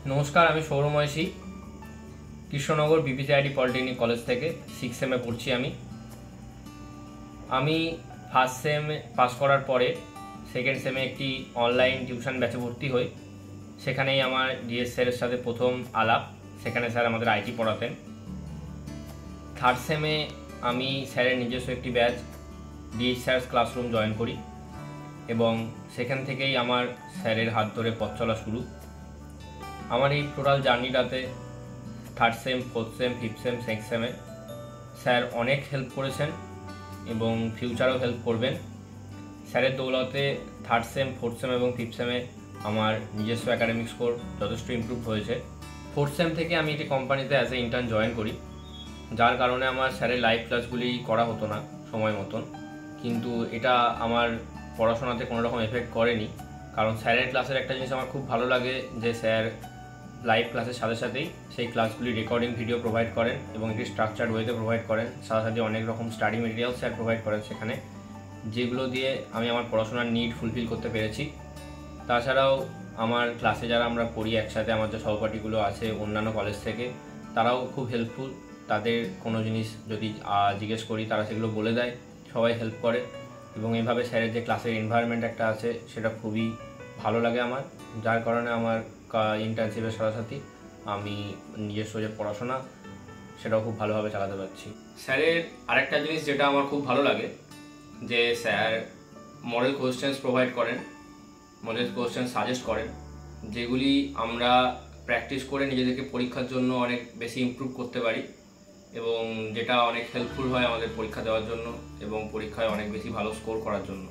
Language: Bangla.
नमस्कार, আমি সৌরময়সী কৃষ্ণনগর বিপিসিআইটি পলিটেকনিক কলেজ থেকে 6 সেমে পড়ছি। আমি ফার্স্ট সেম পাস করার পরে সেকেন্ড সেমে একটি অনলাইন টিউশন ব্যাচে ভর্তি হই। সেখানেই আমার ডিএস স্যারের সাথে প্রথম আলাপ। সেখানে স্যার আমাদের আইটি পড়াতেন। থার্ড সেমে আমি স্যারের নিজস্ব একটি ব্যাচ ডিএস স্যারস ক্লাসরুম জয়েন করি এবং সেখান থেকেই আমার স্যারের হাত ধরে পথ চলা শুরু। আমার এই টোটাল জার্নিটাতে third sem, fourth sem, fifth sem, sixth সেমে স্যার অনেক হেল্প করেছেন এবং ফিউচারেও হেল্প করবেন। স্যারের দৌলতে থার্ড সেম, ফোর্থ সেম এবং ফিফথ সেমে আমার নিজস্ব একাডেমিক স্কোর যথেষ্ট ইমপ্রুভ হয়েছে। ফোর্থ সেম থেকে আমি একটি কোম্পানিতে অ্যাজ এ ইন্টার্ন জয়েন করি, যার কারণে আমার স্যারের লাইভ ক্লাসগুলি করা হতো না সময় মতন। কিন্তু এটা আমার পড়াশোনাতে কোনো রকম এফেক্ট করেনি, কারণ স্যারের ক্লাসের একটা জিনিস আমার খুব ভালো লাগে যে স্যার লাইভ ক্লাসের সাথে সাথেই সেই ক্লাসগুলি রেকর্ডিং ভিডিও প্রোভাইড করেন এবং একটি স্ট্রাকচার্ড ওয়েতে প্রোভাইড করেন। সাথে সাথে অনেক রকম স্টাডি মেটেরিয়াল স্যার প্রোভাইড করেন সেখানে, যেগুলো দিয়ে আমি আমার পড়াশোনার নিড ফুলফিল করতে পেরেছি। তাছাড়াও আমার ক্লাসে যারা আমরা পড়ি একসাথে, আমার যে সহপাঠীগুলো আছে অন্যান্য কলেজ থেকে, তারাও খুব হেল্পফুল। তাদের কোনো জিনিস যদি জিজ্ঞেস করি তারা সেগুলো বলে দেয়, সবাই হেল্প করে এবং এইভাবে স্যারের যে ক্লাসের এনভায়রনমেন্ট একটা আছে সেটা খুবই ভালো লাগে আমার, যার কারণে আমার ইন্টার্নশিপের সাথে সাথে আমি নিজস্ব যে পড়াশোনা সেটাও খুব ভালোভাবে চালাতে পারছি। স্যারের আরেকটা জিনিস যেটা আমার খুব ভালো লাগে যে স্যার মডেল কোয়েশ্চেন্স প্রোভাইড করেন, মডেল কোয়েশ্চেন সাজেস্ট করেন, যেগুলি আমরা প্র্যাকটিস করে নিজেদেরকে পরীক্ষার জন্য অনেক বেশি ইমপ্রুভ করতে পারি এবং যেটা অনেক হেল্পফুল হয় আমাদের পরীক্ষা দেওয়ার জন্য এবং পরীক্ষায় অনেক বেশি ভালো স্কোর করার জন্য।